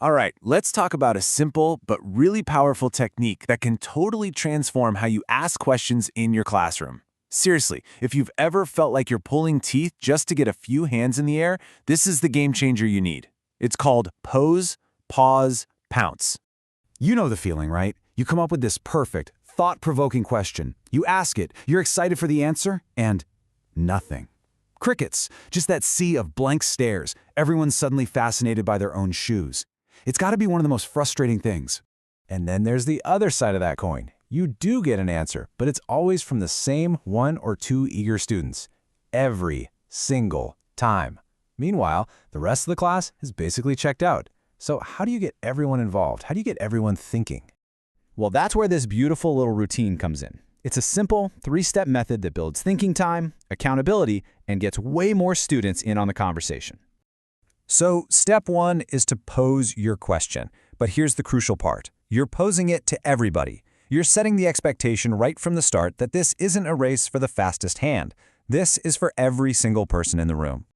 All right, let's talk about a simple but really powerful technique that can totally transform how you ask questions in your classroom. Seriously, if you've ever felt like you're pulling teeth just to get a few hands in the air, this is the game changer you need. It's called pose, pause, pounce. You know the feeling, right? You come up with this perfect, thought-provoking question. You ask it, you're excited for the answer, and nothing. Crickets, just that sea of blank stares. Everyone's suddenly fascinated by their own shoes. It's got to be one of the most frustrating things. And then there's the other side of that coin. You do get an answer, but it's always from the same one or two eager students. Every single time. Meanwhile, the rest of the class is basically checked out. So how do you get everyone involved? How do you get everyone thinking? Well, that's where this beautiful little routine comes in. It's a simple, three-step method that builds thinking time, accountability, and gets way more students in on the conversation. So, step one is to pose your question. But here's the crucial part. You're posing it to everybody. You're setting the expectation right from the start that this isn't a race for the fastest hand. This is for every single person in the room.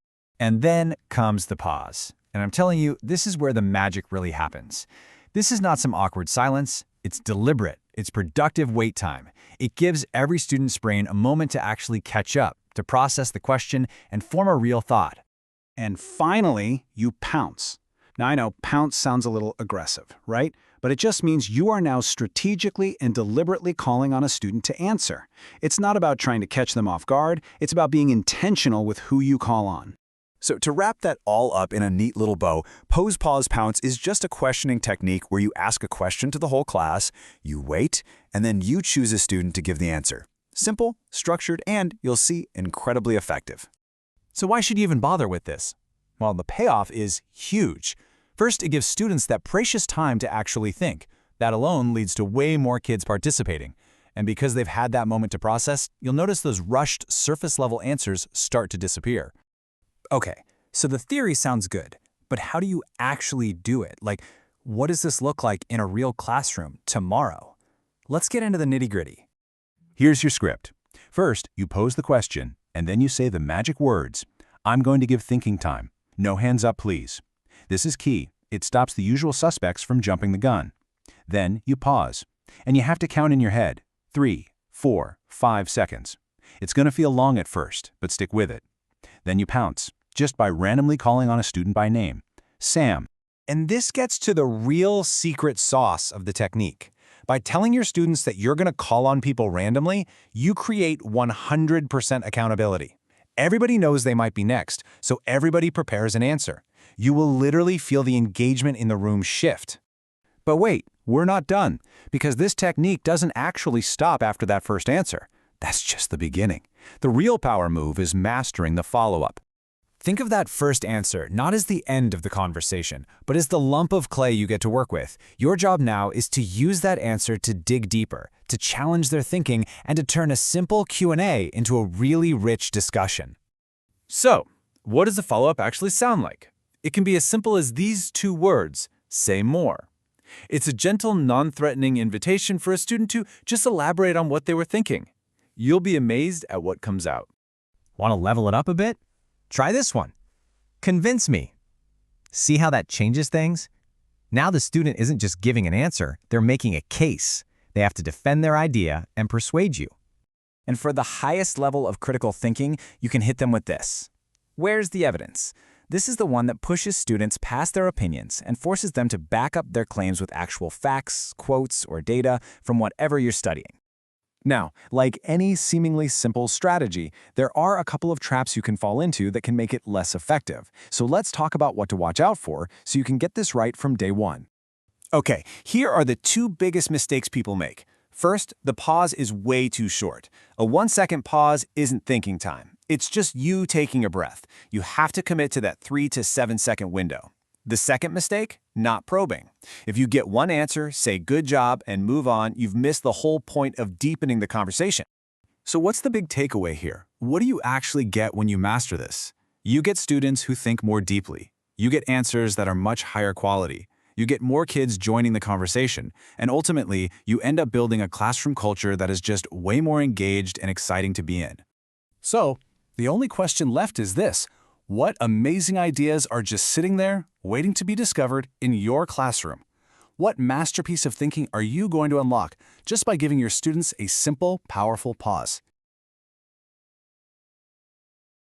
And then comes the pause. And I'm telling you, this is where the magic really happens. This is not some awkward silence. It's deliberate. It's productive wait time. It gives every student's brain a moment to actually catch up, to process the question, and form a real thought. And finally, you pounce. Now, I know pounce sounds a little aggressive, right? But it just means you are now strategically and deliberately calling on a student to answer. It's not about trying to catch them off guard. It's about being intentional with who you call on. So to wrap that all up in a neat little bow, pose, pause, pounce is just a questioning technique where you ask a question to the whole class, you wait, and then you choose a student to give the answer. Simple, structured, and, you'll see, incredibly effective. So why should you even bother with this? Well, the payoff is huge. First, it gives students that precious time to actually think. That alone leads to way more kids participating. And because they've had that moment to process, you'll notice those rushed, surface-level answers start to disappear. Okay, so the theory sounds good, but how do you actually do it? Like, what does this look like in a real classroom tomorrow? Let's get into the nitty-gritty. Here's your script. First, you pose the question, and then you say the magic words. I'm going to give thinking time. No hands up, please. This is key. It stops the usual suspects from jumping the gun. Then you pause, and you have to count in your head. 3, 4, 5 seconds. It's going to feel long at first, but stick with it. Then you pounce, just by randomly calling on a student by name. Sam. And this gets to the real secret sauce of the technique. By telling your students that you're going to call on people randomly, you create 100% accountability. Everybody knows they might be next, so everybody prepares an answer. You will literally feel the engagement in the room shift. But wait, we're not done, because this technique doesn't actually stop after that first answer. That's just the beginning. The real power move is mastering the follow-up. Think of that first answer not as the end of the conversation, but as the lump of clay you get to work with. Your job now is to use that answer to dig deeper, to challenge their thinking, and to turn a simple Q&A into a really rich discussion. So, what does the follow-up actually sound like? It can be as simple as these 2 words, say more. It's a gentle, non-threatening invitation for a student to just elaborate on what they were thinking. You'll be amazed at what comes out. Want to level it up a bit? Try this one. Convince me. See how that changes things? Now the student isn't just giving an answer, they're making a case. They have to defend their idea and persuade you. And for the highest level of critical thinking, you can hit them with this. Where's the evidence? This is the one that pushes students past their opinions and forces them to back up their claims with actual facts, quotes, or data from whatever you're studying. Now, like any seemingly simple strategy, there are a couple of traps you can fall into that can make it less effective. So let's talk about what to watch out for so you can get this right from day one. Okay, here are the 2 biggest mistakes people make. First, the pause is way too short. A 1-second pause isn't thinking time. It's just you taking a breath. You have to commit to that 3 to 7-second window. The second mistake? Not probing. If you get one answer, say good job, and move on, you've missed the whole point of deepening the conversation. So what's the big takeaway here? What do you actually get when you master this? You get students who think more deeply. You get answers that are much higher quality. You get more kids joining the conversation. And ultimately, you end up building a classroom culture that is just way more engaged and exciting to be in. So, the only question left is this. What amazing ideas are just sitting there, waiting to be discovered in your classroom? What masterpiece of thinking are you going to unlock just by giving your students a simple, powerful pause?